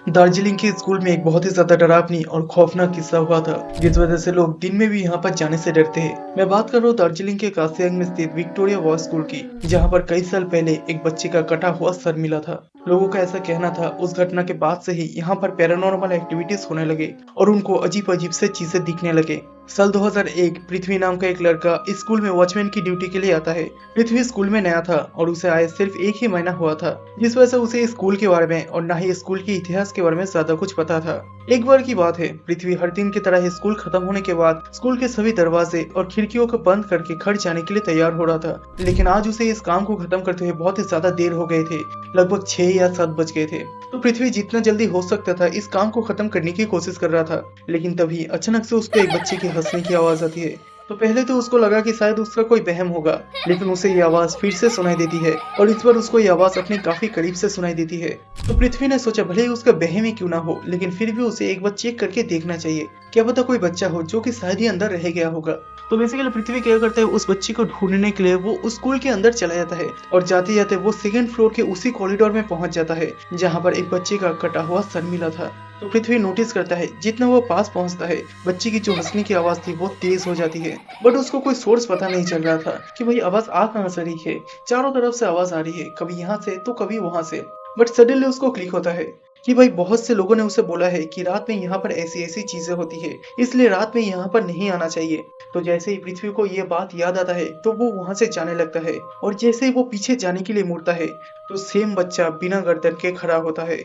दार्जिलिंग के स्कूल में एक बहुत ही ज्यादा डरावनी और खौफनाक किस्सा हुआ था, जिस वजह से लोग दिन में भी यहाँ पर जाने से डरते हैं। मैं बात कर रहा हूँ दार्जिलिंग के कासियांग में स्थित विक्टोरिया वॉर स्कूल की, जहाँ पर कई साल पहले एक बच्चे का कटा हुआ सर मिला था। लोगों का ऐसा कहना था उस घटना के बाद से ही यहाँ पर पैरानॉर्मल एक्टिविटीज होने लगे और उनको अजीब अजीब से चीजें दिखने लगे। साल 2001 पृथ्वी नाम का एक लड़का इस स्कूल में वॉचमैन की ड्यूटी के लिए आता है। पृथ्वी स्कूल में नया था और उसे आए सिर्फ एक ही महीना हुआ था, जिस वजह से उसे स्कूल के बारे में और न ही स्कूल के इतिहास के बारे में ज्यादा कुछ पता था। एक बार की बात है, पृथ्वी हर दिन की तरह स्कूल खत्म होने के बाद स्कूल के सभी दरवाजे और खिड़कियों को बंद करके घर जाने के लिए तैयार हो रहा था। लेकिन आज उसे इस काम को खत्म करते हुए बहुत ही ज्यादा देर हो गए थे, लगभग 6 या 7 बज गए थे। तो पृथ्वी जितना जल्दी हो सकता था इस काम को खत्म करने की कोशिश कर रहा था। लेकिन तभी अचानक से उसको एक बच्चे के हंसने की आवाज आती है। तो पहले तो उसको लगा कि शायद उसका कोई वहम होगा, लेकिन उसे ये आवाज फिर से सुनाई देती है और इस बार उसको ये आवाज अपने काफी करीब से सुनाई देती है। तो पृथ्वी ने सोचा भले ही उसका वहम ही क्यों ना हो, लेकिन फिर भी उसे एक बार चेक करके देखना चाहिए, क्या पता कोई बच्चा हो जो कि शायद ही अंदर रह गया होगा। तो बेसिकली पृथ्वी क्या करता है, उस बच्चे को ढूंढने के लिए वो उस स्कूल के अंदर चला जाता है और जाते जाते वो सेकंड फ्लोर के उसी कॉरिडोर में पहुंच जाता है जहां पर एक बच्चे का कटा हुआ सर मिला था। तो पृथ्वी नोटिस करता है जितना वो पास पहुंचता है बच्चे की जो हंसने की आवाज थी वो तेज हो जाती है, बट उसको कोई सोर्स पता नहीं चल रहा था कि भाई आवाज आ कहां से रही है। चारों तरफ से आवाज आ रही है, कभी यहाँ से तो कभी वहां से। बट सडनली उसको क्लिक होता है कि भाई बहुत से लोगों ने उसे बोला है कि रात में यहाँ पर ऐसी ऐसी चीजें होती है, इसलिए रात में यहाँ पर नहीं आना चाहिए। तो जैसे ही पृथ्वी को ये बात याद आता है तो वो वहां से जाने लगता है और जैसे ही वो पीछे जाने के लिए मुड़ता है तो सेम बच्चा बिना गर्दन के खड़ा होता है।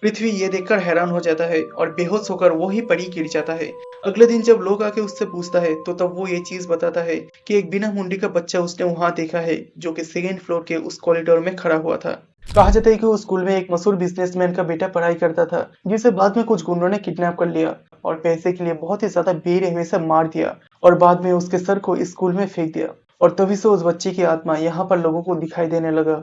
पृथ्वी ये देखकर हैरान हो जाता है और बेहोश होकर वो ही पड़ी गिर जाता है। अगले दिन जब लोग आके उससे पूछता है तो तब वो ये चीज बताता है कि एक बिना मुंडी का बच्चा उसने वहां देखा है जो कि सेकेंड फ्लोर के उस कॉरिडोर में खड़ा हुआ था। कहा जाता है कि उस स्कूल में एक मशहूर बिजनेसमैन का बेटा पढ़ाई करता था, जिसे बाद में कुछ गुंडों ने किडनैप कर लिया और पैसे के लिए बहुत ही ज्यादा बेरहमी से मार दिया और बाद में उसके सर को इस स्कूल में फेंक दिया। और तभी से उस बच्चे की आत्मा यहाँ पर लोगों को दिखाई देने लगा।